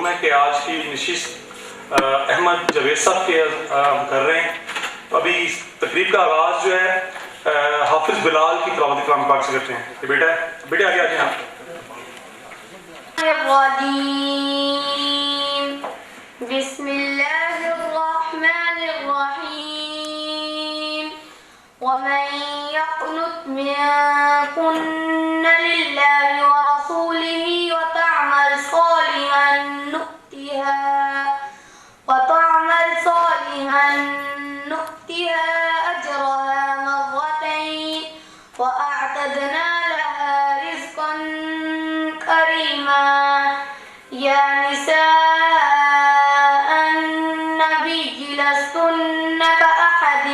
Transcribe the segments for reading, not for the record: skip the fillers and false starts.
ہے کہ آج کی نشست احمد جاوید صاحب کے کر رہے ہیں. تو ابھی اس تقریب کا آغاز جو ہے حافظ بلال کی تلاوت کلام پاک سے کرتے ہیں. کہ بیٹے آگے آ جائیں آپ. بسم الله الرحمن الرحيم ومن يقنت منكن لله ورسوله وتعمل صالحا نؤتها أجرها مرتين وأعتدنا لها رزقا كريما. يا نساء النبي لستن كأحد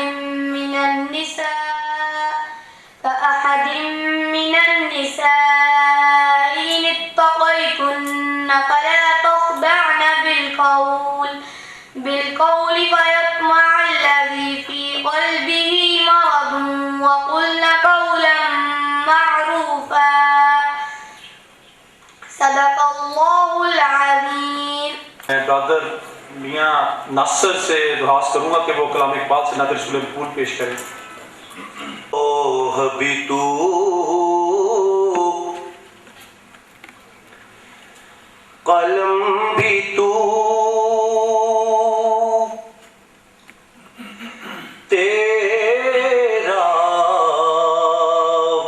من النساء إن اتقيتن فلا تخضعن بالقول فيطمع الذي في قلبه مرض وقلن قولا معروفا. صدق اللہ العظیم. میں برادر میاں ناصر سے درخواست کروں گا کہ وہ کلام اقبال سے نعت رسول مقبول پیش کریں. اوہ بھی تو قلم بھی تو تیرا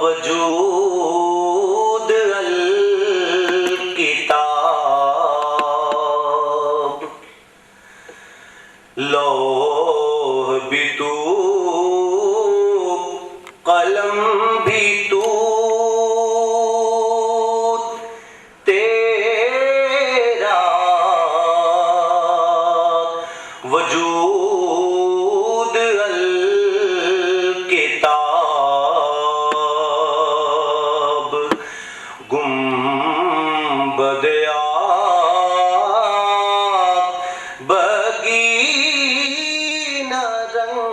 وجود الکتاب لوح بھی تو قلم بھی تو تیرا وجود الکتاب گنبد بگینہ رنگ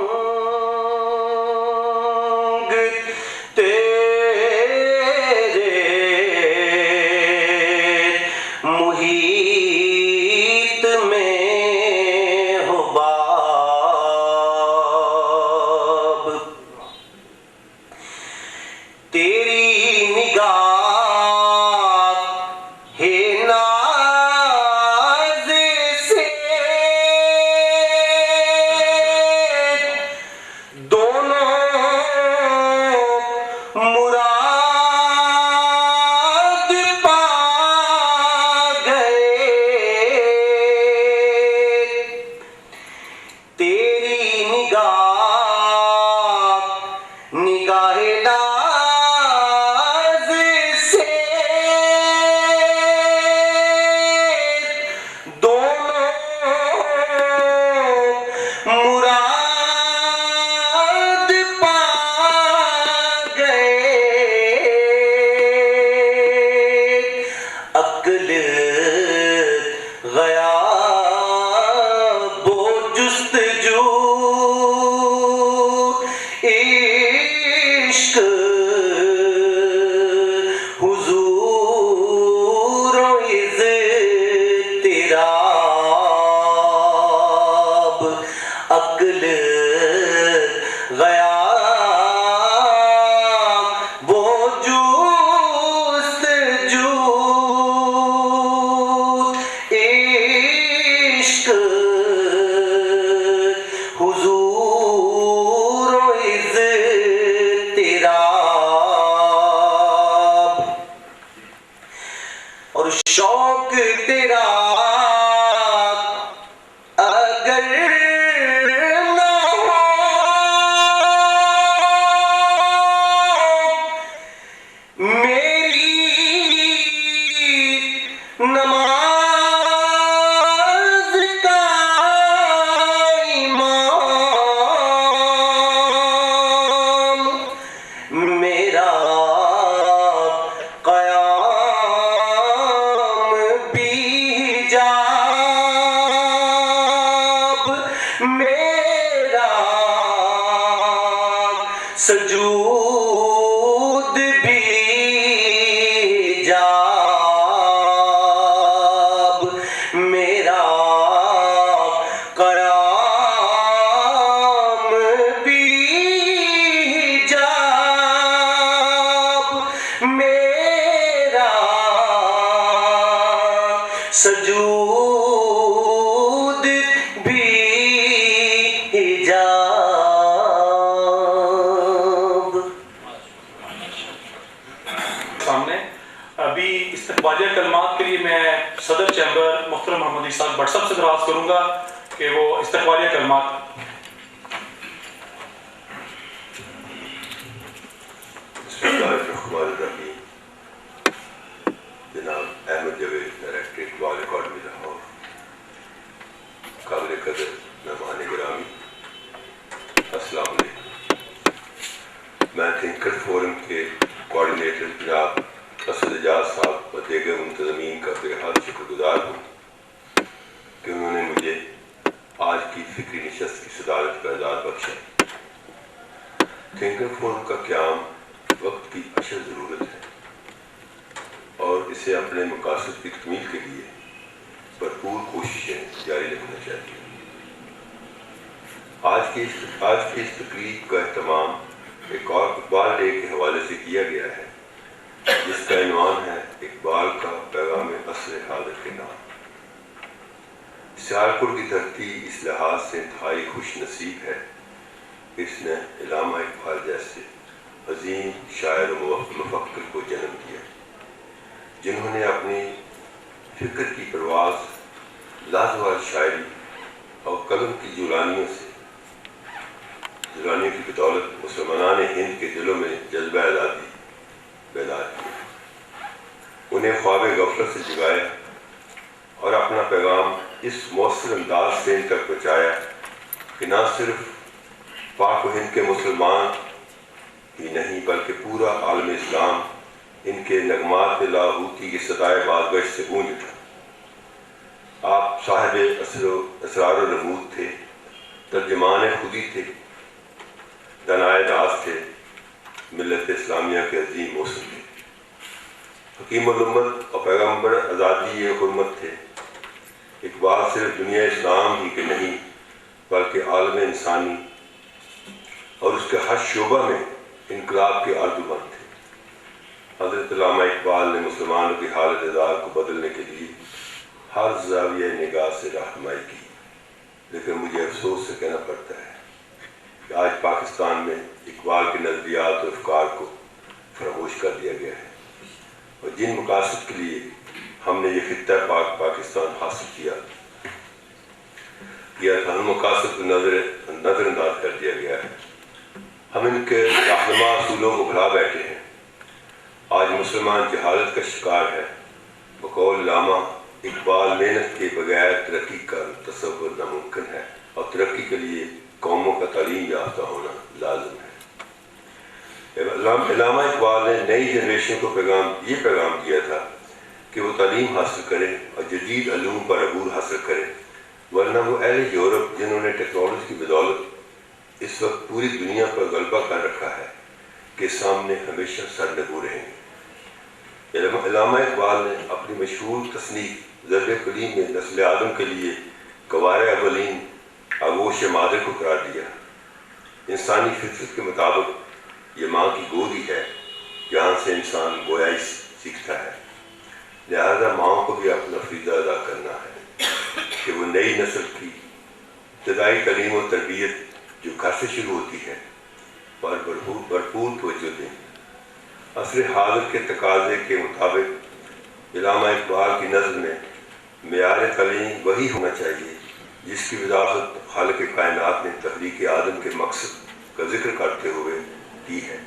مولوی صاحب بٹ صاحب سے درخواست کروں گا کہ وہ استقبالیہ کلمات. جناب احمد جاوید ڈائریکٹر اقبال اکیڈمی لاہور، قابل قدر مہمان گرامی، السلام علیکم. میں تھنکر فورم کے کوآرڈینیٹر جناب اسد اعجاز صاحب اور دیگر منتظمین کا بہت شکر گزار ہوں کہ انہوں نے مجھے آج کی فکری نشست کی صدارت کا اعزاز بخشا. تھنکر فورم کا قیام وقت کی اشد ضرورت ہے اور اسے اپنے مقاصد کی تکمیل کے لیے بھرپور کوششیں جاری رکھنا چاہیے. آج کی اس تقریب کا اہتمام ایک اور اقبال ڈے کے حوالے سے کیا گیا ہے جس کا عنوان ہے اقبال کا پیغام عصر حاضر کے نام. سیالکوٹ کی دھرتی اس لحاظ سے انتہائی خوش نصیب ہے کہ اس نے علامہ اقبال جیسے عظیم شاعر و مفکر کو جنم دیا جنہوں نے اپنی فکر کی پرواز لازوال شاعری اور قلم کی جولانیوں کی بدولت مسلمانان ہند کے دلوں میں جذبہ آزادی بیدار کیا، انہیں خواب غفلت سے جگایا اور اپنا پیغام اس مؤثر انداز سے ان تک پہنچایا کہ نہ صرف پاک و ہند کے مسلمان ہی نہیں بلکہ پورا عالم اسلام ان کے نغمات لاہوتی کی صدائے بازگشت سے گونج اٹھا. آپ صاحب اسرار و نمود تھے، ترجمان خودی تھے، دنائے راز تھے، ملت اسلامیہ کے عظیم موسم تھے، حکیم الامت اور پیغمبر آزادی حرمت تھے. اقبال صرف دنیا اسلام ہی کے نہیں بلکہ عالم انسانی اور اس کے ہر شعبہ میں انقلاب کے آرزومند تھے. حضرت علامہ اقبال نے مسلمانوں کی حالت ادار کو بدلنے کے لیے ہر زاویہ نگاہ سے رہنمائی کی، لیکن مجھے افسوس سے کہنا پڑتا ہے کہ آج پاکستان میں اقبال کے نظریات اور افکار کو فراموش کر دیا گیا ہے اور جن مقاصد کے لیے ہم نے یہ خطہ پاکستان حاصل کیا تھا ان مقاصد کو نظر انداز کر دیا گیا ہے. ہم ان کے رہنما اصولوں کو بھلا بیٹھے ہیں. آج مسلمان جہالت کا شکار ہے. بقول علامہ اقبال محنت کے بغیر ترقی کا تصور ناممکن ہے اور ترقی کے لیے قوموں کا تعلیم یافتہ ہونا لازم ہے. علامہ اقبال نے نئی جنریشن کو یہ پیغام دیا تھا کہ وہ تعلیم حاصل کرے اور جدید علوم پر عبور حاصل کرے، ورنہ وہ اہل یورپ جنہوں نے ٹیکنالوجی کی بدولت اس وقت پوری دنیا پر غلبہ کر رکھا ہے کے سامنے ہمیشہ سرنگو رہیں گے. علامہ اقبال نے اپنی مشہور تصنیف ضرب کلیم میں نسل آدم کے لیے گوار اولین آغوش مادر کو قرار دیا. انسانی فطرت کے مطابق یہ ماں کی گود ہی ہے جہاں سے انسان گویائی سیکھتا ہے. لہذا ماں کو بھی اپنا فریضہ ادا کرنا ہے کہ وہ نئی نسل کی ابتدائی تعلیم و تربیت جو گھر سے شروع ہوتی ہے پر بھرپور توجہ دیں. عصر حاضر کے تقاضے کے مطابق علامہ اقبال کی نظم میں معیار تعلیم وہی ہونا چاہیے جس کی وضاحت خالق کائنات نے تخلیق آدم کے مقصد کا ذکر کرتے ہوئے کی ہے.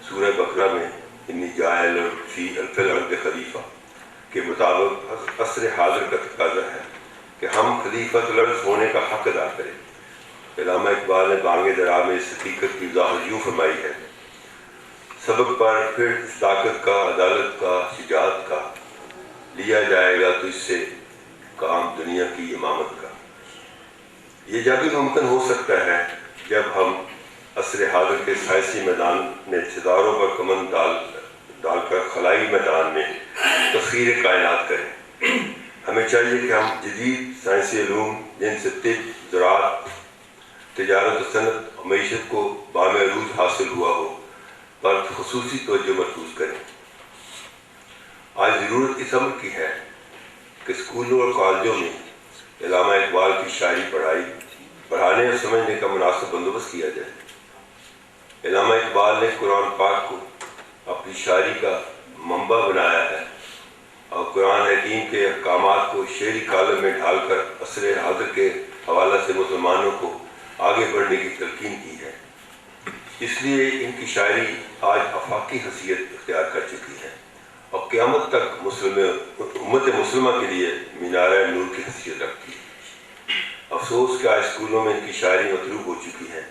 سورہ بقرہ میں انی جاعل فی الارض خلیفہ کے مطابق عصر حاضر کا تقاضا ہے کہ ہم خلیفۃ الارض ہونے کا حق ادا کریں. علامہ اقبال نے بانگ درا میں اس حقیقت کی وضاحت یوں فرمائی ہے: سبق پر پھر طاقت کا، عدالت کا، شجاعت کا لیا جائے گا تو اس سے کام دنیا کی امامت کا. یہ جب ہی ممکن ہو سکتا ہے جب ہم عصر حاضر کے سائنسی میدان میں ستاروں پر کمند ڈال کر خلائی میدان میں تسخیر کائنات کریں. ہمیں چاہیے کہ ہم جدید سائنسی علوم جن سے طب، زراعت، تجارت و صنعت اور معیشت کو بام عروج حاصل ہوا ہو پر خصوصی توجہ مرکوز کریں. آج ضرورت اس امر کی ہے کہ اسکولوں اور کالجوں میں علامہ اقبال کی شاعری پڑھانے اور سمجھنے کا مناسب بندوبست کیا جائے. علامہ اقبال نے قرآن پاک کو اپنی شاعری کا منبع بنایا ہے اور قرآن حکیم کے احکامات کو شعری کالم میں ڈھال کر عصر حاضر کے حوالہ سے مسلمانوں کو آگے بڑھنے کی تلقین کی ہے۔ اس لیے ان کی شاعری آج آفاقی حیثیت اختیار کر چکی ہے اور قیامت تک امت مسلمہ کے لیے مینارہ نور کی حیثیت رکھتی ہے۔ افسوس کہ آج اسکولوں میں ان کی شاعری مطلوب ہو چکی ہے۔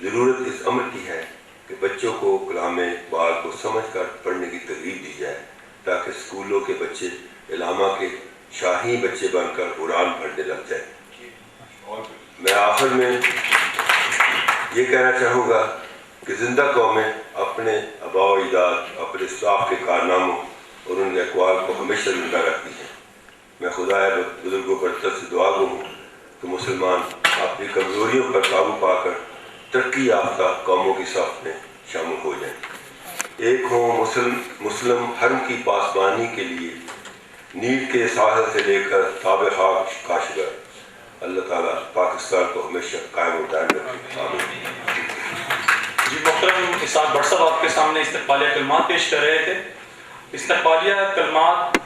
ضرورت اس امر کی ہے کہ بچوں کو کلام اقبال کو سمجھ کر پڑھنے کی ترغیب دی جائے تاکہ اسکولوں کے بچے علامہ کے شاہی بچے بن کر قرآن پڑھنے لگ جائیں۔ میں آخر میں یہ کہنا چاہوں گا کہ زندہ قومیں اپنے آباء و اجداد، اپنے اسلاف کے کارناموں اور ان کے اقوال کو ہمیشہ زندہ رکھتی ہیں۔ میں خدا بزرگوں پر طرف سے دعا گو ہوں کہ مسلمان اپنی کمزوریوں پر قابو پا کر ترقی یافتہ قوموں کی صف میں شامل ہو جائیں۔ ایک ہوں مسلم حرم کی پاسبانی کے لیے نیل کے ساحل سے لے کر تاب خاک کاشگر۔ اللہ تعالیٰ پاکستان کو ہمیشہ قائم و دائم رکھے، آمین۔ جی محترم اسحاق بٹ صاحب آپ کے سامنے استقبالیہ کلمات پیش کر رہے تھے۔ استقبالیہ کلمات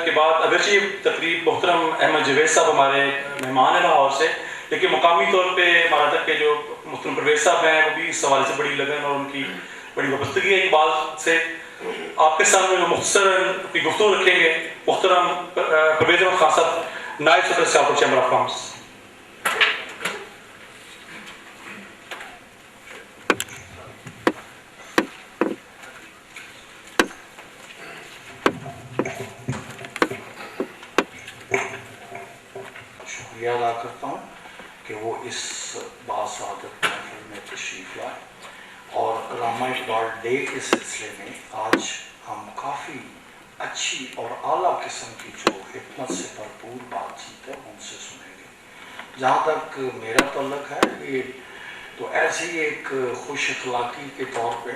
کے بعد اگرچہ یہ تقریب محترم احمد جاوید صاحب ہمارے مہمان ہیں لاہور سے، لیکن مقامی طور پہ ہمارا تک کے جو محترم پرویز صاحب ہیں وہ بھی اس حوالے سے بڑی لگن اور ان کی بڑی وابستگی ہے اقبال سے۔ آپ کے سامنے جو مختصر اپنی گفتگو رکھیں گے محترم پرویز احمد خان صاحب، نائب صدر سیاپور چیمبر آف کامرس۔ شکریہ ادا کرتا ہوں کہ وہ اس باسعادت محفل میں تشریف لائے، اور علامہ اقبال ڈے کے سلسلے میں آج ہم کافی اچھی اور اعلیٰ قسم کی جو حکمت سے بھرپور بات چیت ہے ان سے سنیں گے۔ جہاں تک میرا تعلق ہے، یہ تو ایسے ہی ایک خوش اخلاقی کے طور پہ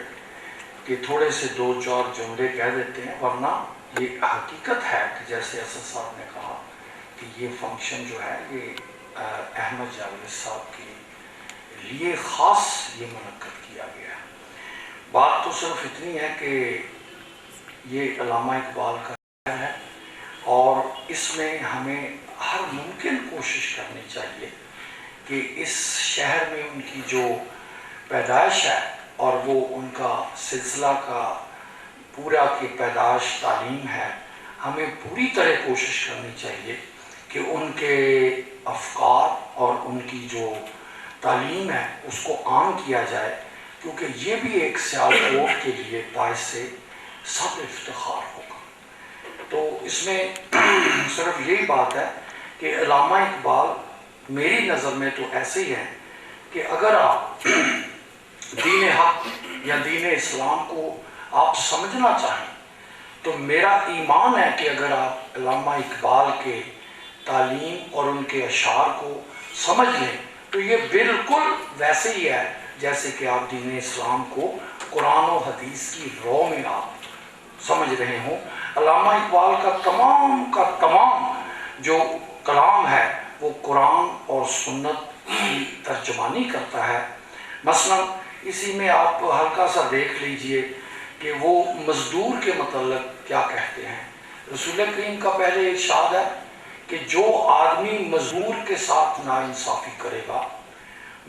کہ تھوڑے سے دو چار جملے کہہ دیتے ہیں، ورنہ یہ حقیقت ہے کہ جیسے اسد صاحب نے کہا کہ یہ فنکشن جو ہے یہ احمد جاوید صاحب کے لیے خاص یہ منعقد کیا گیا ہے۔ بات تو صرف اتنی ہے کہ یہ علامہ اقبال کا شعر ہے اور اس میں ہمیں ہر ممکن کوشش کرنی چاہیے کہ اس شہر میں ان کی جو پیدائش ہے اور وہ ان کا سلسلہ کا پورا کی پیدائش تعلیم ہے، ہمیں پوری طرح کوشش کرنی چاہیے کہ ان کے افکار اور ان کی جو تعلیم ہے اس کو عام کیا جائے، کیونکہ یہ بھی ایک سیالکوٹ کے لیے باعث سب افتخار ہوگا۔ تو اس میں صرف یہی بات ہے کہ علامہ اقبال میری نظر میں تو ایسے ہی ہے کہ اگر آپ دین حق یا دین اسلام کو آپ سمجھنا چاہیں تو میرا ایمان ہے کہ اگر آپ علامہ اقبال کے تعلیم اور ان کے اشعار کو سمجھ لیں تو یہ بالکل ویسے ہی ہے جیسے کہ آپ دین اسلام کو قرآن و حدیث کی رو میں آپ سمجھ رہے ہوں۔ علامہ اقبال کا تمام جو کلام ہے وہ قرآن اور سنت کی ترجمانی کرتا ہے۔ مثلا اسی میں آپ ہلکا سا دیکھ لیجئے کہ وہ مزدور کے متعلق کیا کہتے ہیں۔ رسول کریم کا پہلے ارشاد ہے کہ جو آدمی مزدور کے ساتھ ناانصافی کرے گا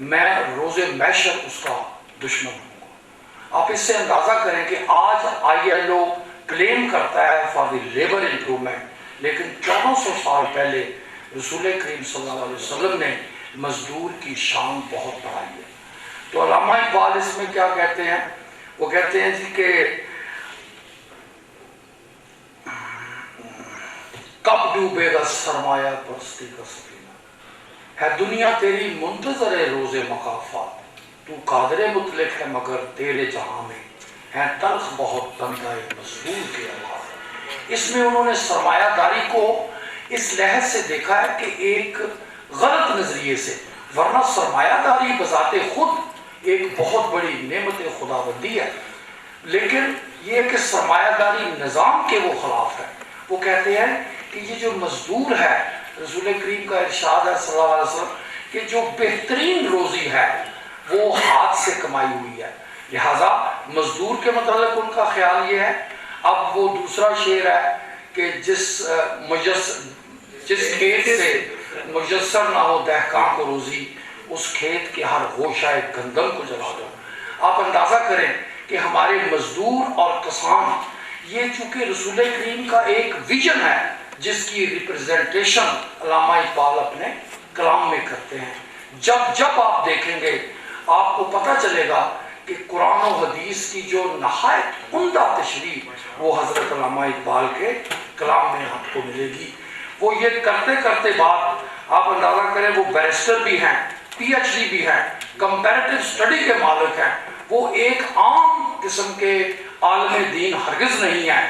میں روز محشر اس کا دشمن ہوں گا۔ آپ اس سے اندازہ کریں کہ آج ILO کلیم کرتا ہے فار دی لیبر امپرومنٹ، لیکن 1400 سال پہلے رسول کریم صلی اللہ علیہ وسلم نے مزدور کی شان بہت بڑھائی ہے۔ تو علامہ اقبال اس میں کیا کہتے ہیں؟ وہ کہتے ہیں جی کہ کب ڈوبے گا سرمایہ پرستی کا سفینہ، ہے دنیا تیری منتظر روز مکافات، تو قادر مطلق ہے مگر تیرے جہاں میں ہے تلخ بہت تنگائے مزدور کے الفاظ۔ اس میں انہوں نے سرمایہ داری کو اس لحاظ سے دیکھا ہے کہ ایک غلط نظریے سے، ورنہ سرمایہ داری بذات خود ایک بہت بڑی نعمت خداوندی ہے، لیکن یہ کہ سرمایہ داری نظام کے وہ خلاف ہے۔ وہ کہتے ہیں کہ یہ جو مزدور ہے، رسول کریم کا ارشاد ہے صلی اللہ علیہ وسلم کہ جو بہترین روزی ہے وہ ہاتھ سے کمائی ہوئی ہے، لہٰذا مزدور کے متعلق ان کا خیال یہ ہے۔ اب وہ دوسرا شعر ہے کہ جس کھیت سے مجسر نہ ہو دہقان کو روزی، اس کھیت کے ہر گوشہ گندم کو جلا دو۔ آپ اندازہ کریں کہ ہمارے مزدور اور کسان، یہ چونکہ رسول کریم کا ایک ویژن ہے جس کی ریپرزنٹیشن علامہ اقبال اپنے کلام میں کرتے ہیں۔ جب آپ دیکھیں گے آپ کو پتہ چلے گا کہ قرآن و حدیث کی جو نہایت عمدہ تشریح وہ حضرت علامہ اقبال کے کلام میں آپ کو ملے گی۔ وہ یہ کرتے کرتے بات آپ اندازہ کریں، وہ بیرسٹر بھی ہیں، پی ایچ ڈی بھی ہیں، کمپیریٹیو اسٹڈی کے مالک ہیں، وہ ایک عام قسم کے عالم دین ہرگز نہیں ہیں۔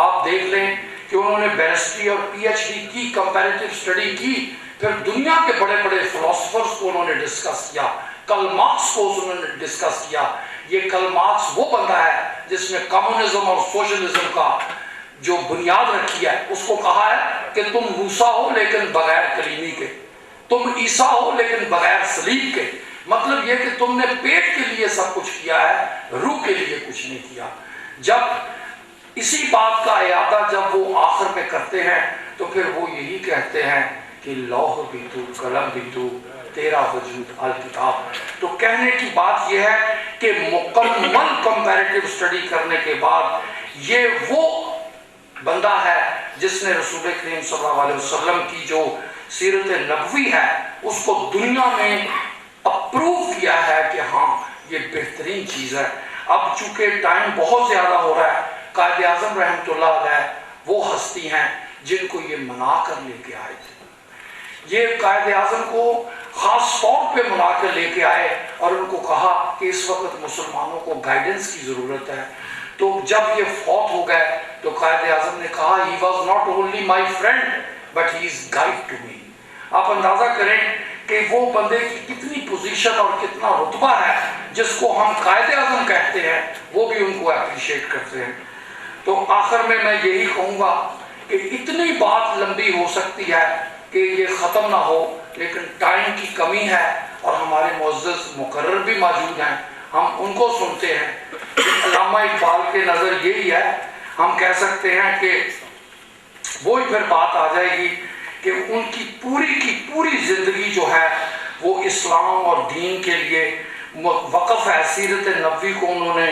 آپ دیکھ لیں کہ انہوں نے بیرسٹری اور پی ایچ ڈی کی، کمپیریٹیو اسٹڈی کی، پھر دنیا کے بڑے بڑے فلاسفرز کو انہوں نے ڈسکس کیا، کارل مارکس کو انہوں نے ڈسکس کیا۔ یہ کارل مارکس وہ بندہ ہے جس نے کمیونزم اور سوشلزم کا جو بنیاد رکھی ہے، اس کو کہا ہے کہ تم موسیٰ ہو لیکن بغیر کلیمی کے، تم عیسیٰ ہو لیکن بغیر صلیب کے۔ مطلب یہ کہ تم نے پیٹ کے لیے سب کچھ کیا ہے، روح کے لیے کچھ نہیں کیا۔ جب اسی بات کا اعادہ جب وہ آخر میں کرتے ہیں تو پھر وہ یہی کہتے ہیں کہ لوح بھی تو، قلم بھی تو، تیرا وجود الکتاب۔ تو کہنے کی بات یہ ہے کہ مکمل کمپیریٹیو اسٹڈی کرنے کے بعد یہ وہ بندہ ہے جس نے رسول کریم صلی اللہ علیہ وسلم کی جو سیرت نبوی ہے اس کو دنیا میں اپروو کیا ہے کہ ہاں یہ بہترین چیز ہے۔ اب چونکہ ٹائم بہت زیادہ ہو رہا ہے، قائد اعظم رحمۃ اللہ علیہ وہ ہستی ہیں جن کو یہ منا کر لے کے آئے تھے۔ یہ قائد اعظم کو خاص طور پہ منا کر لے کے آئے اور ان کو کہا کہ اس وقت مسلمانوں کو گائیڈنس کی ضرورت ہے۔ تو جب یہ فوت ہو گئے تو قائد اعظم نے کہا he was not only my friend but he is guide to me۔ آپ اندازہ کریں کہ وہ بندے کی کتنی پوزیشن اور کتنا رتبہ ہے جس کو ہم قائد اعظم کہتے ہیں، وہ بھی ان کو اپریشیٹ کرتے ہیں۔ تو آخر میں یہی کہوں گا کہ اتنی بات لمبی ہو سکتی ہے کہ یہ ختم نہ ہو، لیکن ٹائم کی کمی ہے اور ہمارے معزز مقرر بھی موجود ہیں، ہم ان کو سنتے ہیں۔ علامہ اقبال کے نظر یہی ہے، ہم کہہ سکتے ہیں کہ وہی پھر بات آ جائے گی کہ ان کی پوری زندگی جو ہے وہ اسلام اور دین کے لیے وقف ہے۔ سیرت نبوی کو انہوں نے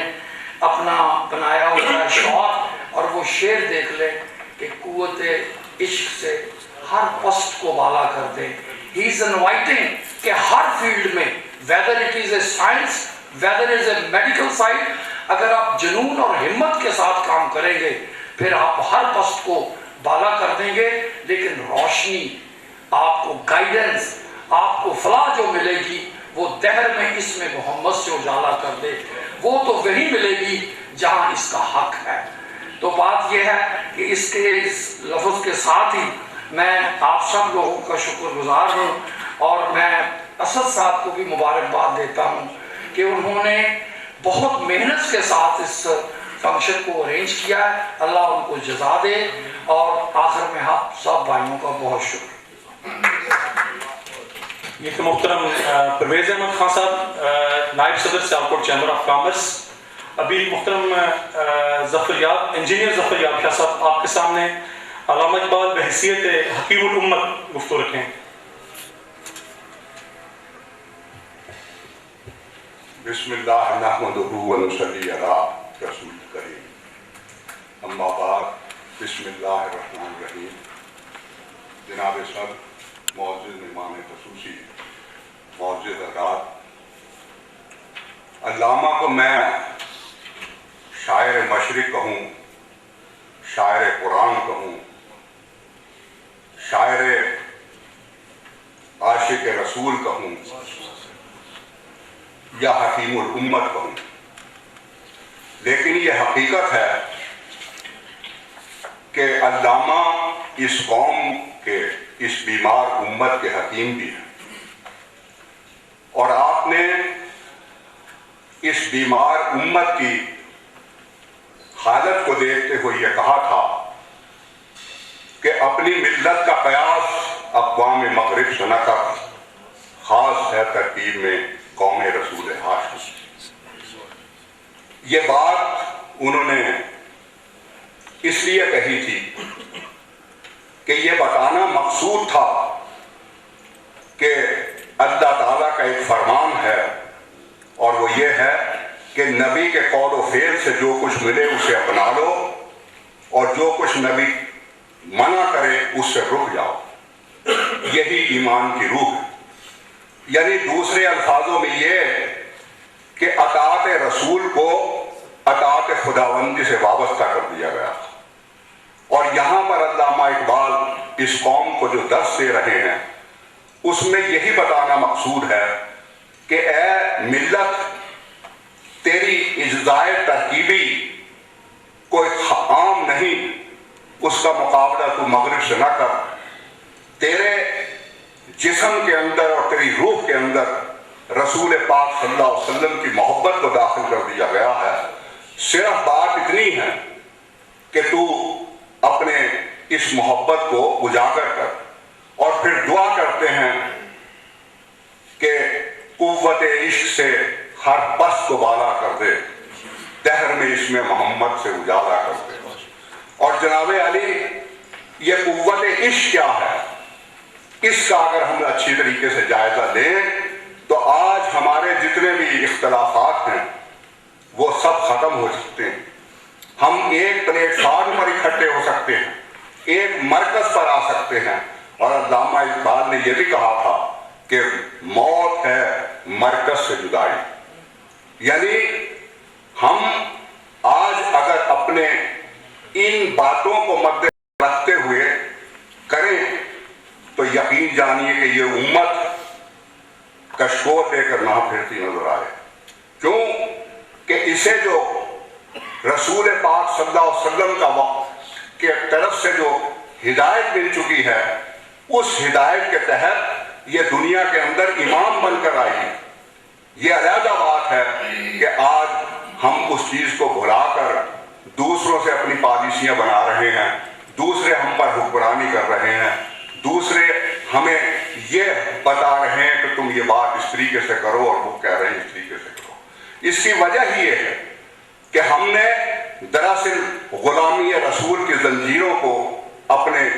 اپنا بنایا ہوا ہے شعار، اور وہ شعر دیکھ لیں کہ قوت عشق سے ہر پست کو بالا کر دے۔ ہی از انوائٹنگ کہ ہر فیلڈ میں whether it is a science, whether it is a medical side، اگر آپ جنون اور ہمت کے ساتھ کام کریں گے پھر آپ ہر پست کو بالا کر دیں گے، لیکن روشنی، آپ کو گائیڈنس، آپ کو فلاح جو ملے گی وہ دہر میں اس میں محمد سے اجالا کر دے، وہ تو وہی ملے گی جہاں اس کا حق ہے۔ تو بات یہ ہے کہ اس لفظ کے ساتھ ہی میں آپ سب لوگوں کا شکر گزار ہوں، اور میں اسد صاحب کو بھی مبارکباد دیتا ہوں کہ انہوں نے بہت محنت کے ساتھ اس فنکشن کو ارینج کیا ہے۔ اللہ ان کو جزا دے، اور آخر میں آپ سب بھائیوں کا بہت شکر۔ یہ تو محترم پرویز احمد خان صاحب، نائب صدر سیالکوٹ چیمبر آف کامرس۔ ابھی محترم ظفریاب، انجینئر ظفریاب شاہ صاحب آپ کے سامنے علامہ اقبال بحیثیت حکیم الامت گفتگو رکھیں۔ بسم اللہ نحمدہ و نصلی علی رسول کریم، اما بعد، بسم اللہ الرحمن الرحیم۔ جناب صدر، معزز مہمان خصوصی، معزز حضرات، علامہ کو میں شاعر مشرق کہوں، شاعر قرآن کہوں، شاعر عاشق رسول کہوں یا حکیم الامت کہوں، لیکن یہ حقیقت ہے کہ علامہ اس قوم کے، اس بیمار امت کے حکیم بھی ہیں، اور آپ نے اس بیمار امت کی حالت کو دیکھتے ہوئے یہ کہا تھا کہ اپنی ملت کا قیاس اقوام مغرب سے نہ کر، خاص ہے ترتیب میں قوم رسول ہاشم۔ یہ بات انہوں نے اس لیے کہی تھی کہ یہ بتانا مقصود تھا کہ اللہ تعالیٰ کا ایک فرمان ہے اور وہ یہ ہے کہ نبی کے قول و فعل سے جو کچھ ملے اسے اپنا لو اور جو کچھ نبی منع کرے اس سے رک جاؤ. یہی ایمان کی روح ہے. یعنی دوسرے الفاظوں میں یہ کہ اطاعت رسول کو اطاعت خداوندی سے وابستہ کر دیا گیا. اور یہاں پر علامہ اقبال اس قوم کو جو درس دے رہے ہیں اس میں یہی بتانا مقصود ہے کہ اے ملت، تیری اجزائے ترکیبی کوئی عام نہیں، اس کا مقابلہ تو مغرب سے نہ کر. تیرے جسم کے اندر اور تیری روح کے اندر رسول پاک صلی اللہ علیہ وسلم کی محبت کو داخل کر دیا گیا ہے. صرف بات اتنی ہے کہ تو اپنے اس محبت کو اجاگر کر. اور پھر دعا کرتے ہیں کہ قوت عشق سے ہر بس کو بالا کر دے، دہر میں اس میں محمد سے اجالا کر دے. اور جناب علی، یہ قوت عشق کیا ہے، اس کا اگر ہم اچھی طریقے سے جائزہ لیں تو آج ہمارے جتنے بھی اختلافات ہیں وہ سب ختم ہو سکتے ہیں. ہم ایک پلیٹ فارم پر اکٹھے ہو سکتے ہیں، ایک مرکز پر آ سکتے ہیں. اور علامہ اقبال نے یہ بھی کہا تھا کہ موت ہے مرکز سے جدائی. یعنی ہم آج اگر اپنے ان باتوں کو مد رکھتے ہوئے کریں تو یقین جانیے کہ یہ امت کشکول لے کر نہ پھرتی نظر آئے. کیوں کہ اسے جو رسول پاک صلی اللہ علیہ وسلم کا وقت کے طرف سے جو ہدایت مل چکی ہے، اس ہدایت کے تحت یہ دنیا کے اندر امام بن کر آئی. یہ علیحدہ بات ہے کہ آج ہم اس چیز کو بھلا کر دوسروں سے اپنی پالیسیاں بنا رہے ہیں، دوسرے ہم پر حکمرانی کر رہے ہیں، دوسرے ہمیں یہ بتا رہے ہیں کہ تم یہ بات اس طریقے سے کرو اور وہ کہہ رہے ہیں اس طریقے سے کرو. اس کی وجہ ہی یہ ہے کہ ہم نے دراصل غلامی رسول کی زنجیروں کو اپنے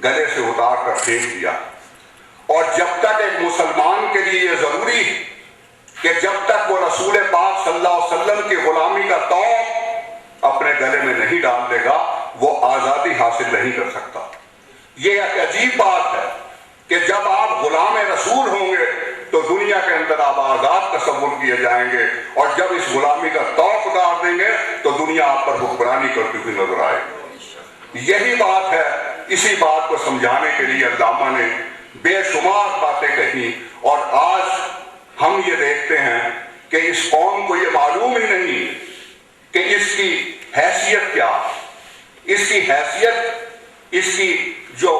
گلے سے اتار کر پھینک دیا. اور جب تک ایک مسلمان کے لیے یہ ضروری ہے کہ جب تک وہ رسول پاک صلی اللہ علیہ وسلم کی غلامی کا طوق اپنے گلے میں نہیں ڈال دے گا وہ آزادی حاصل نہیں کر سکتا. یہ ایک عجیب بات ہے کہ جب آپ غلام رسول ہوں گے تو دنیا کے اندر آپ آزاد تصور کیے جائیں گے، اور جب اس غلامی کا طوق اتار دیں گے تو دنیا آپ پر حکمرانی کرتی ہوئی نظر آئے گی. یہی بات ہے. اسی بات کو سمجھانے کے لیے علامہ نے بے شمار باتیں کہی. اور آج ہم یہ دیکھتے ہیں کہ اس قوم کو یہ معلوم ہی نہیں کہ اس کی حیثیت کیا، اس کی حیثیت، اس کی جو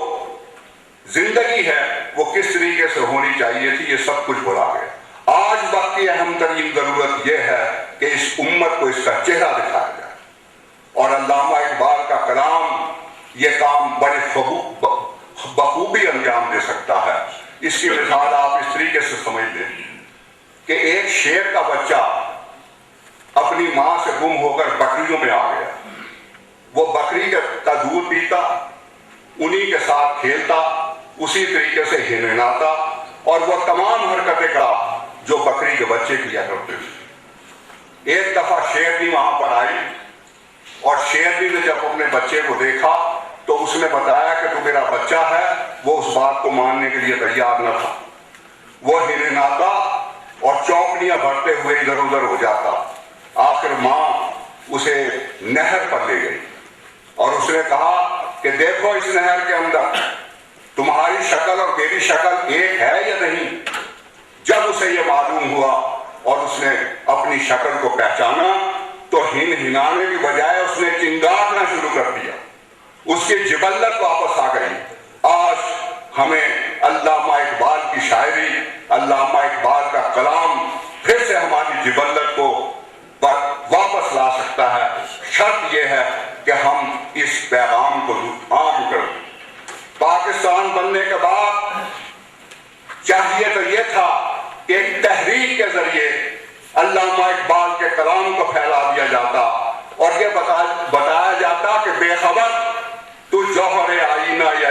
زندگی ہے وہ کس طریقے سے ہونی چاہیے تھی، یہ سب کچھ بھلا گیا. آج وقت کی اہم ترین ضرورت یہ ہے کہ اس امت کو اس کا چہرہ دکھایا جائے. اور علامہ اقبال کا کلام یہ کام بڑے بخوبی انجام دے سکتا ہے. اس کی مثال آپ اس طریقے سے سمجھ لیں کہ ایک شیر کا بچہ اپنی ماں سے گم ہو کر بکریوں میں آ گیا. وہ بکری کا دودھ پیتا، انہی کے ساتھ کھیلتا، اسی طریقے سے ہنہناتا اور وہ تمام حرکتیں کرا جو بکری کے بچے کیا کرتے تھے. ایک دفعہ شیرنی وہاں پر آئی اور شیرنی نے جب اپنے بچے کو دیکھا تو اس نے بتایا کہ تو میرا بچہ ہے. وہ اس بات کو ماننے کے لیے تیار نہ تھا. وہ ہنہناتا اور چونکلیاں بھرتے ہوئے ادھر ادھر ہو جاتا. آخر ماں اسے نہر پر لے گئی اور اس نے کہا کہ دیکھو اس نہر کے اندر تمہاری شکل اور میری شکل ایک ہے یا نہیں. جب اسے یہ معلوم ہوا اور اس نے اپنی شکل کو پہچانا تو ہنہنانے کی بجائے اس نے چنگاڑنا شروع کر دیا. اس کی جبلت واپس آ گئی. آج ہمیں علامہ اقبال کی شاعری، علامہ اقبال کا کلام پھر سے ہماری جبلت کو واپس لا سکتا ہے. شرط یہ ہے کہ ہم اس پیغام کو عام کریں. پاکستان بننے کے بعد چاہیے تو یہ تھا کہ ایک تحریک کے ذریعے علامہ اقبال کے کلام کو پھیلا دیا جاتا اور یہ بتایا جاتا کہ بے خبر تو جوہر آئینہ یا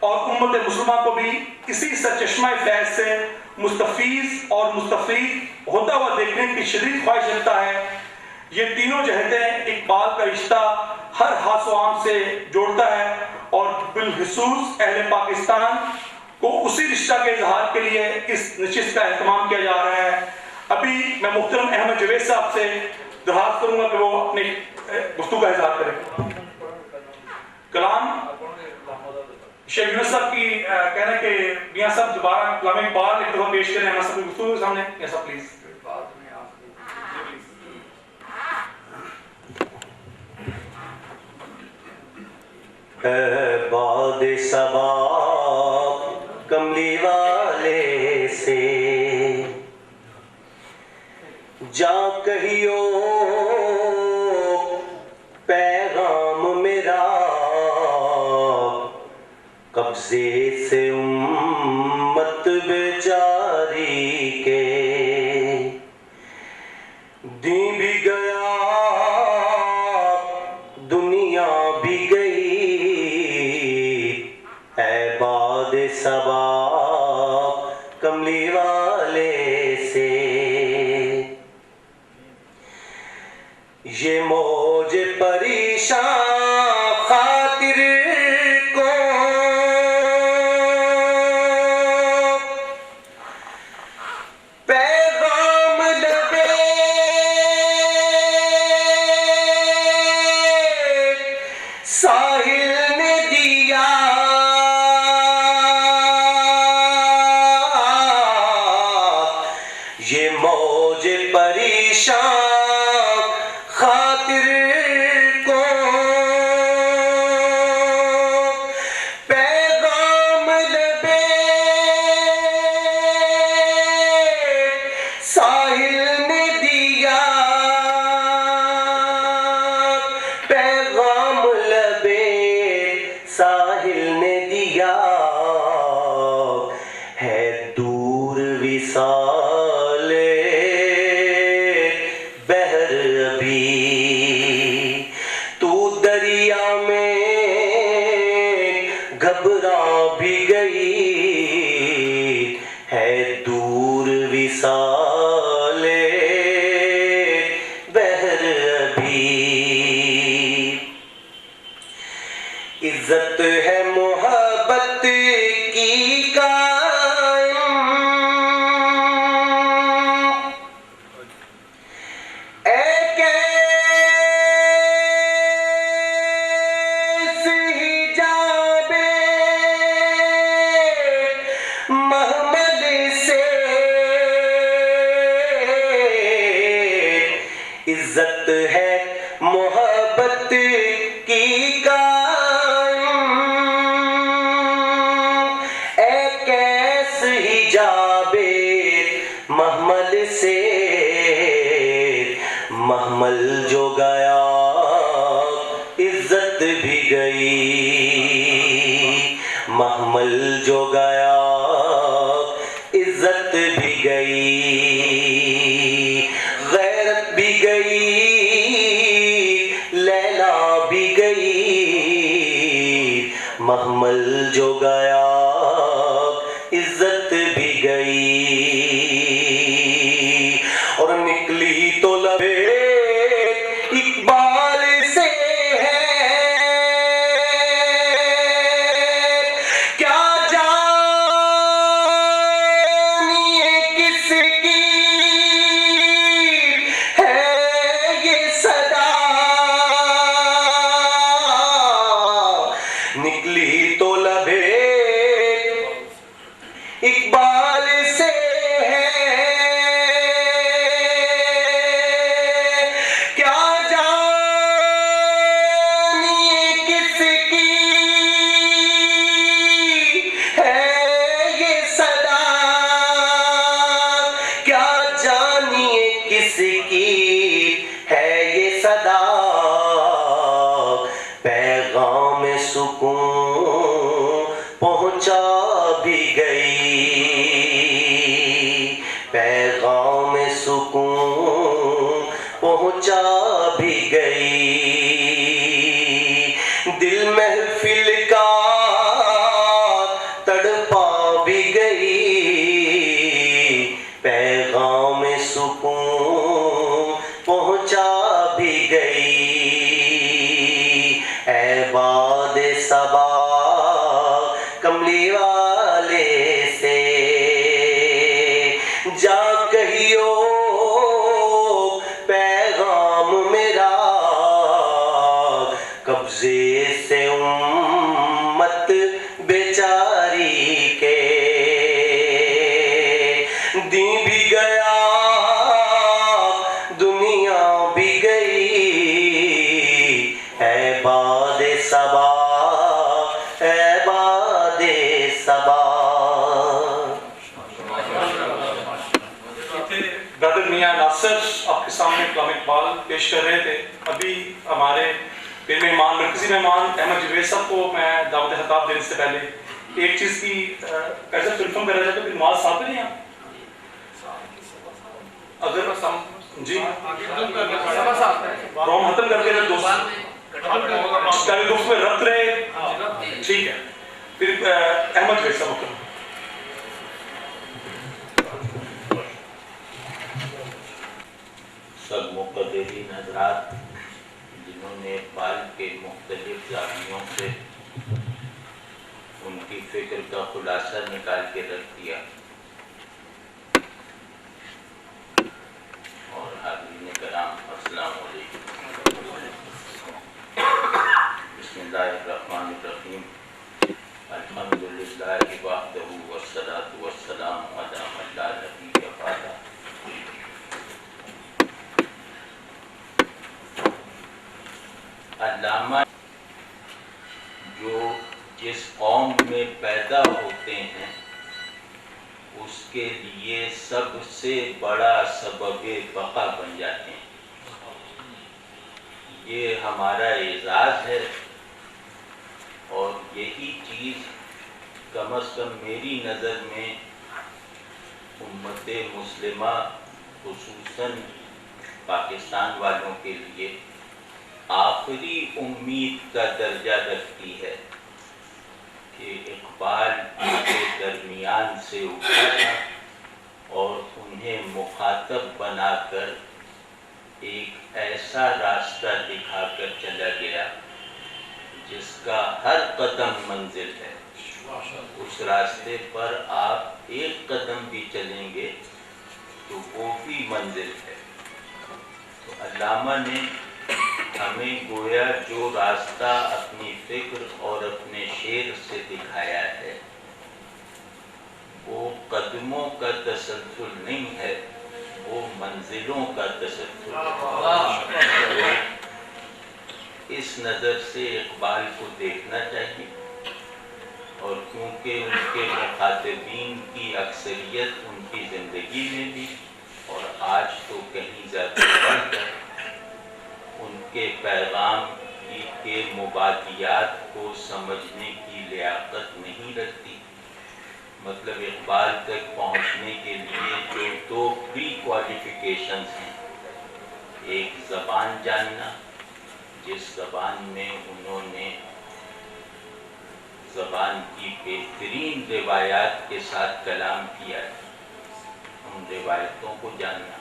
اور امت مسلمہ کو بھی اسی سرچشمہ فیض سے مستفیض اور مستفید ہوتا ہوا دیکھنے کی شدید خواہش رکھتا ہے۔ یہ تینوں جہتیں اقبال کا رشتہ ہر خاص و عام سے جوڑتا ہے اور بالخصوص اہل پاکستان کو اسی رشتہ کے اظہار کے لیے اس نشست کا اہتمام کیا جا رہا ہے۔ ابھی میں محترم احمد جاوید صاحب سے درخواست کروں گا کہ وہ اپنی گفتگو کا اظہار کریں۔ کلام شیخ یونس صاحب کی کہنا ہے کہ میاں صاحب دوبارہ کلام اقبال ایک دفعہ پیش کریں ہمارے سب کی گفتگو کے سامنے۔ میاں صاحب پلیز۔ اے باد صبا کملی والے سے جا کہیو پیغام میرا قبضے سے امت بیچاری کے دین بھی گیا دنیا بھی گئی اے باد صبا کملی والے سے یہ موج پریشان خاطر کو پیغام لبے ساحل نے دیا یہ موج پریشان خاطر کو پیغام لبے ساحل نے دیا پیغام لبے ساحل نے دیا ہے دور وصال بحر ابھی تو دریا میں گھبرا بھی گئی ہے دور وصال بحر ابھی عزت ہے محبت کی قائم اے کیس حجاب محمد سے عزت ہے محبت کی قائم اے کیس حجاب محمل سے محمل جو گیا عزت بھی گئی محمل جو گیا عزت بھی گئی غیرت بھی گئی لیلا بھی گئی محمل جو گیا عزت بھی گئی اور نکلی تو لبے اقبال سے ہے کیا جانیے کس کی ہے یہ صدا نکلی تو لبے اقبال سے ہے کیا جانیے کس کی ہے یہ صدا کیا جانیے کس کی ہے یہ صدا پیغام سکون پہنچا بھی گئی پیغام سکون پہنچا بھی گئی دل محفل کا جا کہیو پیغام میرا قبضے سے امت بیچاری کے دین بھی گیا دنیا بھی گئی اے باد صبا اے باد صبا. برادر میاں ناصر آپ کے سامنے کلام اقبال پیش کر رہے تھے. ابھی ہمارے پھر مہمان مرکزی مہمان احمد جاوید صاحب کو میں دعوت خطاب دینے سے پہلے ایک چیز کی کیسے کنفرم کرنا چاہتا ہوں کہ نماز ساتھ نہیں آپ اگر جی روم ختم کر کے دوست میں رکھ رہے ٹھیک ہے. پھر احمد جاوید صاحب کو سب مقدرین حضرات جنہوں نے اقبال کے مختلف زاویوں سے ان کی فکر کا خلاصہ نکال کے رکھ دیا اور حاضرین کرام السلام علیکم. بسم اللہ الرحمن الرحیم. الحمدللہ وحدہ والصلاة والسلام علی من لا نبی بعدہ. علامہ جو جس قوم میں پیدا ہوتے ہیں اس کے لیے سب سے بڑا سبب بقا بن جاتے ہیں. یہ ہمارا اعزاز ہے اور یہی چیز کم از کم میری نظر میں امت مسلمہ خصوصاً پاکستان والوں کے لیے آخری امید کا درجہ رکھتی ہے کہ اقبال ان کے درمیان سے اٹھا تھا اور انہیں مخاطب بنا کر ایک ایسا راستہ دکھا کر چلا گیا جس کا ہر قدم منزل ہے. اس راستے پر آپ ایک قدم بھی چلیں گے تو وہ بھی منزل ہے. تو علامہ نے ہمیں گویا جو راستہ اپنی فکر اور اپنے شعر سے دکھایا ہے وہ قدموں کا تسلسل نہیں ہے, وہ منزلوں کا تسلسل ہے. اس نظر سے اقبال کو دیکھنا چاہیے اور کیونکہ ان کے مخاطبین کی اکثریت ان کی زندگی میں بھی اور آج تو کہیں زیادہ بڑھ کر ان کے پیغام کے مبادیات کو سمجھنے کی لیاقت نہیں رکھتی. مطلب اقبال تک پہنچنے کے لیے جو دو پری کوالیفیکیشنز ہیں, ایک زبان جاننا جس زبان میں انہوں نے زبان کی بہترین روایات کے ساتھ کلام کیا ہے, ان روایتوں کو جاننا.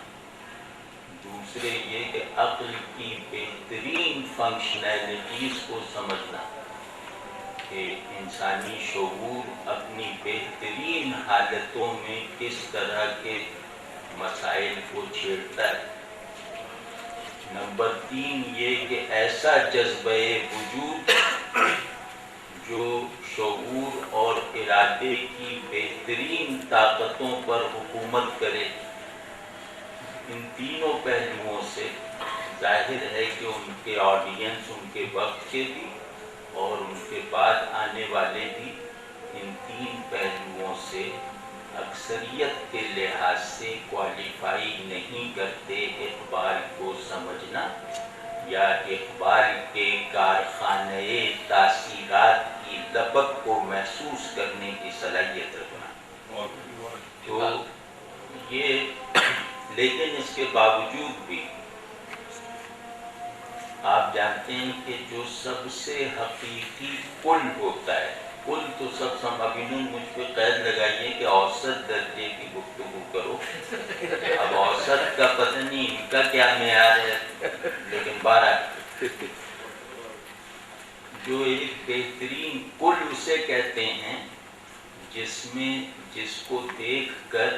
دوسرے یہ کہ عقل کی بہترین فنکشنالٹیز کو سمجھنا کہ انسانی شعور اپنی بہترین حالتوں میں کس طرح کے مسائل کو چھیڑتا ہے. نمبر 3 یہ کہ ایسا جذبہ وجود جو شعور اور ارادے کی بہترین طاقتوں پر حکومت کرے. ان تینوں پہلوؤں سے ظاہر ہے کہ ان کے آڈینس ان کے وقت کے بھی اور ان کے بعد آنے والے بھی ان تین پہلوؤں سے اکثریت کے لحاظ سے کوالیفائی نہیں کرتے اقبال کو سمجھنا یا اقبال کے کارخانے تاثیرات کی لپک کو محسوس کرنے کی صلاحیت رکھنا. تو یہ لیکن اس کے باوجود بھی آپ جانتے ہیں کہ جو سب سے حقیقی کل ہوتا ہے, کل تو سب ابھی مجھ پہ قید لگائیے کہ اوسط درجے کی گفتگو کرو. اب اوسط کا پتہ نہیں ان کا کیا معیار ہے, لیکن 12 جو ایک بہترین کل اسے کہتے ہیں جس میں جس کو دیکھ کر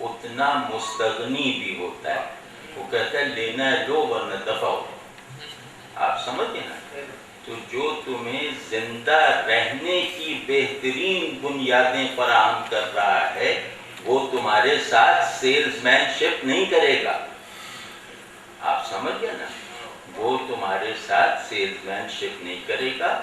اتنا مستغنی بھی ہوتا ہے. وہ کہتا ہے لینا ہے لو ورنہ دفع ہو. آپ سمجھ گئے نا؟ تو جو تمہیں زندہ رہنے کی بہترین بنیادیں فراہم کر رہا ہے وہ تمہارے ساتھ سیلز مین شپ نہیں کرے گا. آپ سمجھ گئے نا؟ وہ تمہارے ساتھ سیلز مین شپ نہیں کرے گا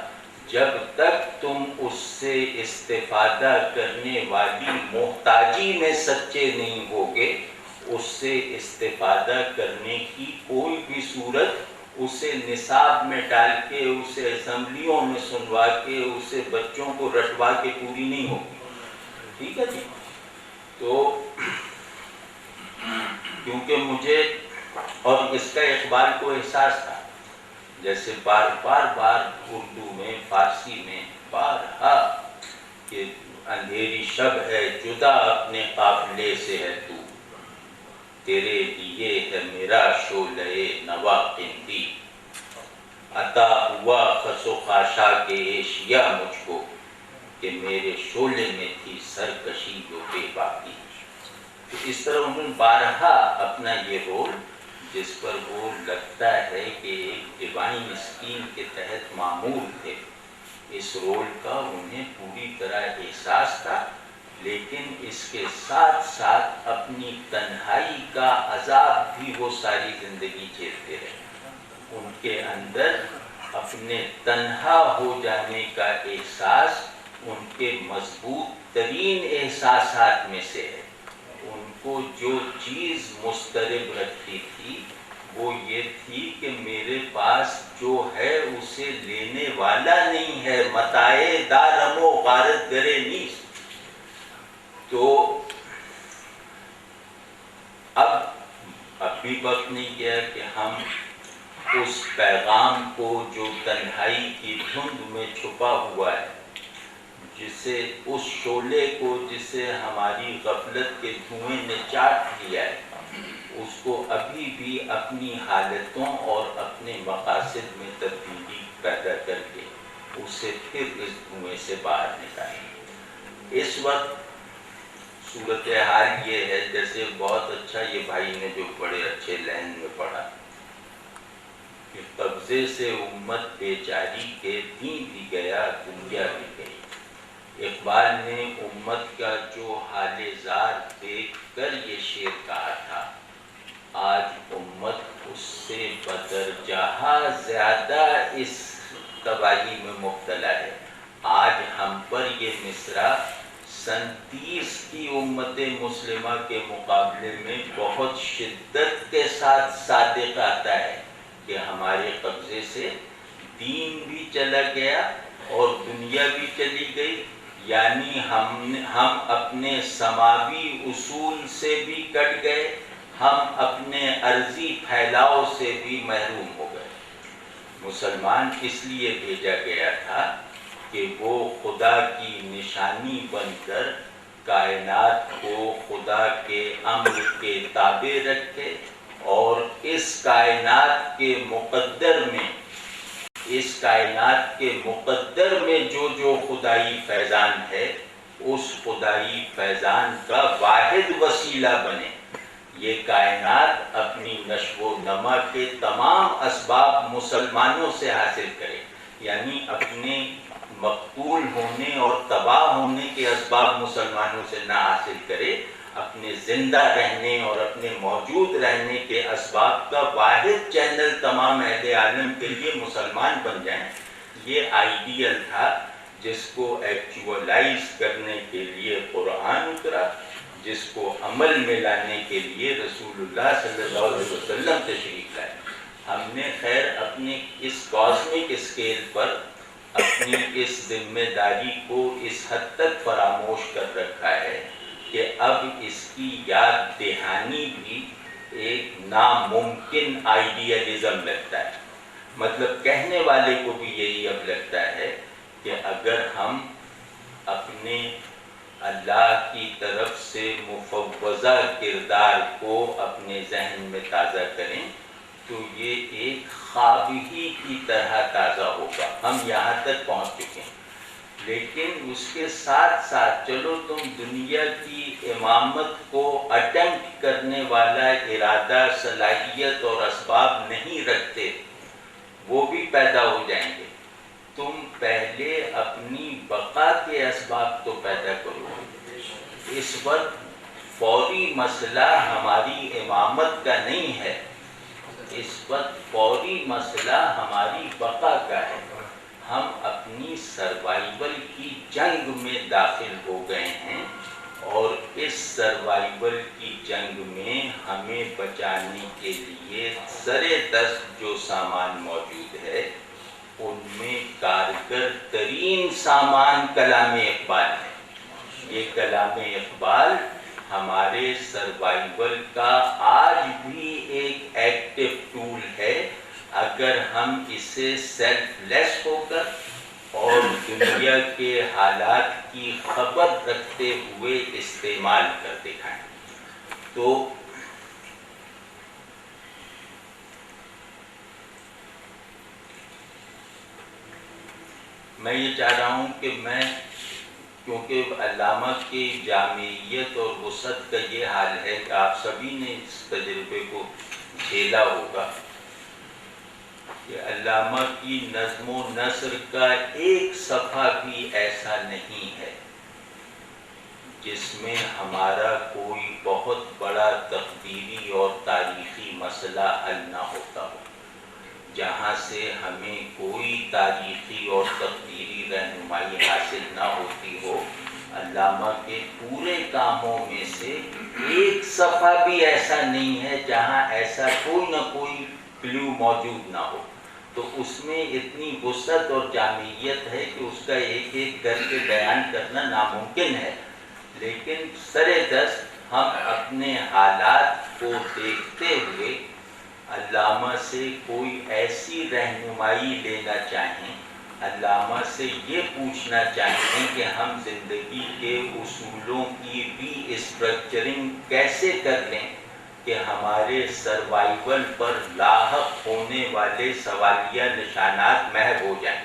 جب تک تم اس سے استفادہ کرنے والی محتاجی میں سچے نہیں ہوگے. اس سے استفادہ کرنے کی کوئی بھی صورت اسے نصاب میں ڈال کے، اسے اسمبلیوں میں سنوا کے، اسے بچوں کو رٹوا کے پوری نہیں ہوگی. ٹھیک ہے جی؟ تو کیونکہ مجھے اور اس کا اقبال کو احساس تھا، جیسے بار بار اردو میں، فارسی میں بارہا کہ اندھیری شب ہے جدا اپنے قافلے سے ہے تو، تیرے لیے ہے میرا شعلہ نوا قندی، عطا ہوا خس و خاشا کے ایشیا مجھ کو، کہ میرے شعلے میں تھی سرکشی جو بے باقی. تو اس طرح انہوں نے بارہا اپنا یہ رول، جس پر وہ لگتا ہے کہ ایک ڈیوائن اسکیم کے تحت معمول تھے، اس رول کا انہیں پوری طرح احساس تھا. لیکن اس کے ساتھ ساتھ اپنی تنہائی کا عذاب بھی وہ ساری زندگی جھیلتے رہے. ان کے اندر اپنے تنہا ہو جانے کا احساس ان کے مضبوط ترین احساسات میں سے ہے. ان کو جو چیز مضطرب رکھتی تھی وہ یہ تھی کہ میرے پاس جو ہے اسے لینے والا نہیں ہے. متاع دارم و غارت گرے نیست. تو اب بھی وقت نہیں گیا کہ ہم اس پیغام کو جو تنہائی کی دھند میں چھپا ہوا ہے، جسے اس شعلے کو جسے ہماری غفلت کے دھوئیں نے چاٹ لیا ہے، اس کو ابھی بھی اپنی حالتوں اور اپنے مقاصد میں تبدیلی پیدا کر کے اسے پھر اس دھوئیں سے باہر نکالیں. اس وقت صورتحال یہ ہے، جیسے بہت اچھا یہ بھائی نے جو بڑے اچھے لائن میں پڑھا کہ قبضے سے امت بیچاری کے دین بھی گیا دنیا بھی گئی. اقبال نے امت کا جو حال زار دیکھ کر یہ شعر کہا تھا، آج امت اس سے بدرجہ زیادہ اس تباہی میں مبتلا ہے. آج ہم پر یہ مصرع سن 30 کی امت مسلمہ کے مقابلے میں بہت شدت کے ساتھ صادق آتا ہے کہ ہمارے قبضے سے دین بھی چلا گیا اور دنیا بھی چلی گئی. یعنی ہم اپنے سماوی اصول سے بھی کٹ گئے، ہم اپنے عرضی پھیلاؤ سے بھی محروم ہو گئے. مسلمان اس لیے بھیجا گیا تھا کہ وہ خدا کی نشانی بن کر کائنات کو خدا کے امر کے تابع رکھے، اور اس کائنات کے مقدر میں جو خدائی فیضان ہے، اس خدائی فیضان کا واحد وسیلہ بنے. یہ کائنات اپنی نشو و نما کے تمام اسباب مسلمانوں سے حاصل کرے. یعنی اپنے مقتول ہونے اور تباہ ہونے کے اسباب مسلمانوں سے نہ حاصل کرے، اپنے زندہ رہنے اور اپنے موجود رہنے کے اسباب کا واحد چینل تمام اہل عالم کے لیے مسلمان بن جائیں. یہ آئیڈیل تھا جس کو ایکچوئلائز کرنے کے لیے قرآن اترا، جس کو عمل میں لانے کے لیے رسول اللہ صلی اللہ علیہ وسلم تشریف لائے. ہم نے خیر اپنے اس کاسمک اسکیل پر اپنی اس ذمہ داری کو اس حد تک فراموش کر رکھا ہے کہ اب اس کی یاد دہانی بھی ایک ناممکن آئیڈیالزم لگتا ہے. مطلب کہنے والے کو بھی یہی اب لگتا ہے کہ اگر ہم اپنے اللہ کی طرف سے مفوضہ کردار کو اپنے ذہن میں تازہ کریں تو یہ ایک خواب ہی کی طرح تازہ ہوگا. ہم یہاں تک پہنچ چکے ہیں. لیکن اس کے ساتھ ساتھ چلو تم دنیا کی امامت کو اٹیمپٹ کرنے والا ارادہ، صلاحیت اور اسباب نہیں رکھتے، وہ بھی پیدا ہو جائیں گے. تم پہلے اپنی بقا کے اسباب تو پیدا کرو. اس وقت فوری مسئلہ ہماری امامت کا نہیں ہے، اس وقت فوری مسئلہ ہماری بقا کا ہے. ہم اپنی سروائیول کی جنگ میں داخل ہو گئے ہیں، اور اس سروائیول کی جنگ میں ہمیں بچانے کے لیے سرے دست جو سامان موجود ہے ان میں کارگر ترین سامان کلام اقبال ہے. یہ کلام اقبال ہمارے سروائیول کا آج بھی ایک ایکٹیو ٹول ہے، اگر ہم اسے سیلف لیس ہو کر اور دنیا کے حالات کی خبر رکھتے ہوئے استعمال کر دکھائیں. تو میں یہ چاہ رہا ہوں کہ کیونکہ علامہ کی جامعیت اور وسعت کا یہ حال ہے کہ آپ سبھی نے اس تجربے کو جھیلا ہوگا کہ علامہ کی نظم و نثر کا ایک صفحہ بھی ایسا نہیں ہے جس میں ہمارا کوئی بہت بڑا تقدیری اور تاریخی مسئلہ حل نہ ہوتا ہو، جہاں سے ہمیں کوئی تاریخی اور تقدیری رہنمائی حاصل نہ ہوتی ہو. علامہ کے پورے کاموں میں سے ایک صفحہ بھی ایسا نہیں ہے جہاں ایسا کوئی نہ کوئی کلیو موجود نہ ہو. تو اس میں اتنی وسعت اور جامعیت ہے کہ اس کا ایک ایک کر کے بیان کرنا ناممکن ہے. لیکن سرے دست ہم اپنے حالات کو دیکھتے ہوئے علامہ سے کوئی ایسی رہنمائی لینا چاہیں، علامہ سے یہ پوچھنا چاہیں کہ ہم زندگی کے اصولوں کی ری اسٹرکچرنگ کیسے کر لیں کہ ہمارے سروائیول پر لاحق ہونے والے سوالیہ نشانات محو ہو جائیں.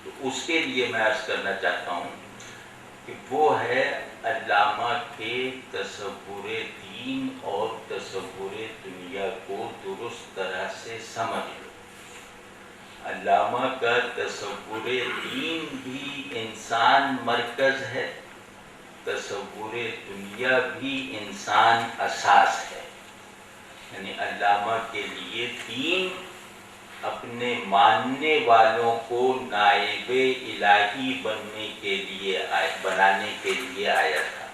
تو اس کے لیے میں عرض کرنا چاہتا ہوں کہ وہ ہے علامہ کے تصور دین اور تصور دنیا کو درست طرح سے سمجھ لو. علامہ کا تصور دین بھی انسان مرکز ہے، تصور دنیا بھی انسان اساس ہے. یعنی علامہ کے لیے دین اپنے ماننے والوں کو نائب الہی بنانے کے لیے آیا تھا.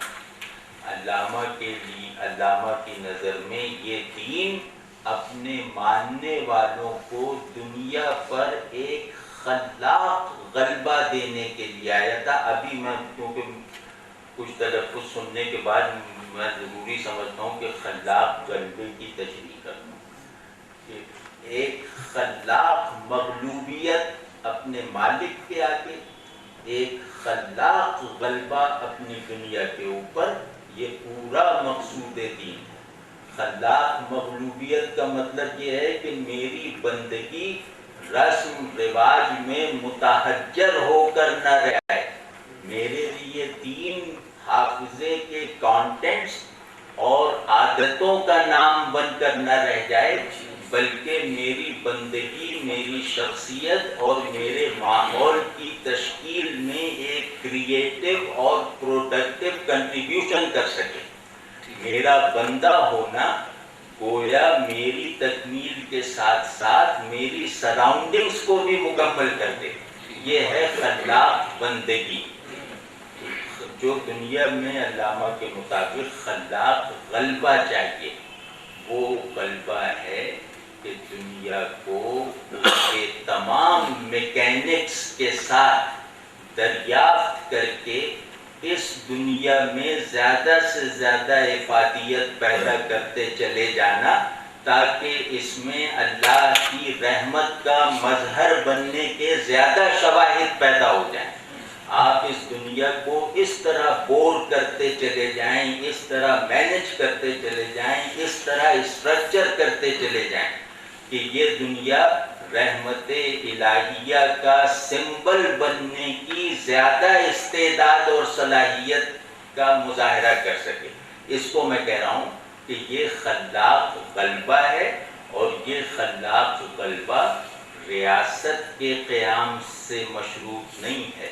علامہ کی نظر میں یہ دین اپنے ماننے والوں کو دنیا پر ایک خلاق غلبہ دینے کے لیے آیا تھا. ابھی میں کیونکہ کچھ تلفظ سننے کے بعد میں ضروری سمجھتا ہوں کہ خلاق غلبے کی تشریح کروں کہ ایک خلاق مغلوبیت اپنے مالک کے آگے، ایک خلاق غلبہ اپنی دنیا کے اوپر، یہ پورا مقصود دین ہے. خلاق مغلوبیت کا مطلب یہ ہے کہ میری بندگی رسم رواج میں متحجر ہو کر نہ رہے. میرے لیے دین حافظے کے کانٹینٹس اور عادتوں کا نام بن کر نہ رہ جائے، بلکہ میری بندگی، میری شخصیت اور میرے ماحول کی تشکیل میں ایک کریٹو اور پروڈکٹیو کنٹریبیوشن کر سکے. میرا بندہ ہونا گویا میری تکمیل کے ساتھ ساتھ میری سراؤنڈنگز کو بھی مکمل کر دے. یہ ہے خلاق بندگی. جو دنیا میں علامہ کے مطابق خلاق غلبہ چاہیے، وہ غلبہ ہے کہ دنیا کو اس کے تمام میکینکس کے ساتھ دریافت کر کے اس دنیا میں زیادہ سے زیادہ افادیت پیدا کرتے چلے جانا، تاکہ اس میں اللہ کی رحمت کا مظہر بننے کے زیادہ شواہد پیدا ہو جائیں. آپ اس دنیا کو اس طرح بور کرتے چلے جائیں، اس طرح مینج کرتے چلے جائیں، اس طرح اسٹرکچر کرتے چلے جائیں کہ یہ دنیا رحمت الہیہ کا سمبل بننے کی زیادہ استعداد اور صلاحیت کا مظاہرہ کر سکے. اس کو میں کہہ رہا ہوں کہ یہ خلاق غلبہ ہے، اور یہ خلاق غلبہ ریاست کے قیام سے مشروط نہیں ہے.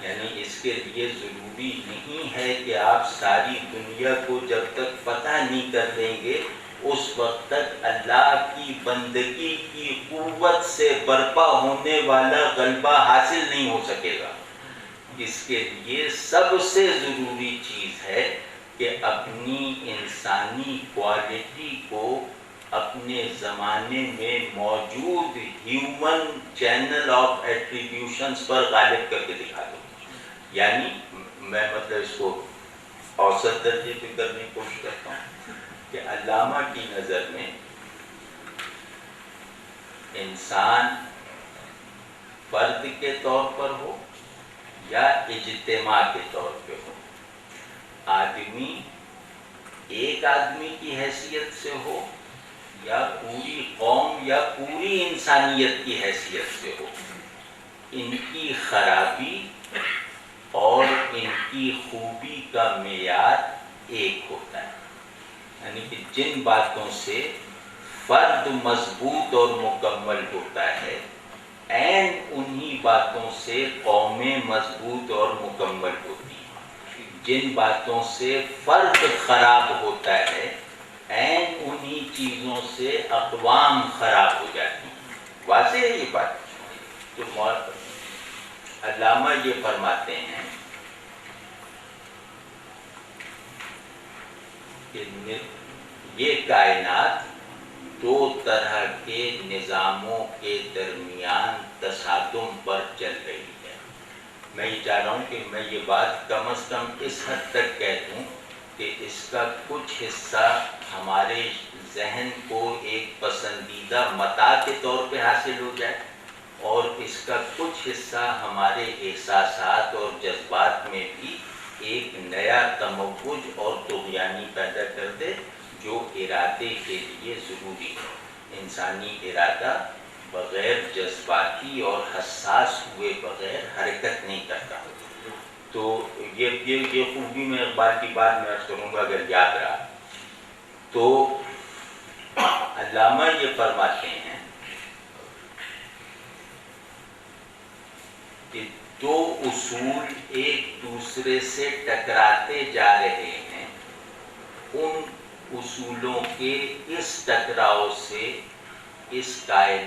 یعنی اس کے لیے ضروری نہیں ہے کہ آپ ساری دنیا کو جب تک فتح نہیں کر دیں گے اس وقت تک اللہ کی بندگی کی قوت سے برپا ہونے والا غلبہ حاصل نہیں ہو سکے گا. اس کے لیے سب سے ضروری چیز ہے کہ اپنی انسانی کوالٹی کو اپنے زمانے میں موجود ہیومن چینل آف ایٹریبیوشنز پر غالب کر کے دکھا دو. یعنی میں مطلب اس کو اوسط درجے پہ کرنے کی کوشش کرتا ہوں کہ علامہ کی نظر میں انسان فرد کے طور پر ہو یا اجتماع کے طور پہ ہو، آدمی ایک آدمی کی حیثیت سے ہو یا پوری قوم یا پوری انسانیت کی حیثیت سے ہو، ان کی خرابی اور ان کی خوبی کا معیار ایک ہوتا ہے. یعنی کہ جن باتوں سے فرد مضبوط اور مکمل ہوتا ہے، عین انہی باتوں سے قومیں مضبوط اور مکمل ہوتی ہیں. جن باتوں سے فرد خراب ہوتا ہے، عین انہی چیزوں سے اقوام خراب ہو جاتی ہیں. واضح ہے یہ بات. تو علامہ یہ فرماتے ہیں کہ یہ کائنات دو طرح کے نظاموں کے درمیان تصادم پر چل رہی ہے. میں یہ چاہ رہا ہوں کہ میں یہ بات کم از کم اس حد تک کہہ دوں کہ اس کا کچھ حصہ ہمارے ذہن کو ایک پسندیدہ متاع کے طور پہ حاصل ہو جائے، اور اس کا کچھ حصہ ہمارے احساسات اور جذبات میں بھی ایک نیا تموج اور طغیانی پیدا کر دے جو ارادے کے لیے ضروری ہے. انسانی ارادہ بغیر جذباتی اور حساس ہوئے بغیر حرکت نہیں کرتا. تو یہ خوبی میں اقبال کی بات میں عرض کروں گا اگر یاد رہا تو. علامہ یہ فرماتے ہیں کہ دو اصول ایک دوسرے سے ٹکراتے جا رہے ہیں. ان اصولوں کے اس ٹکراؤ سے اس کائنات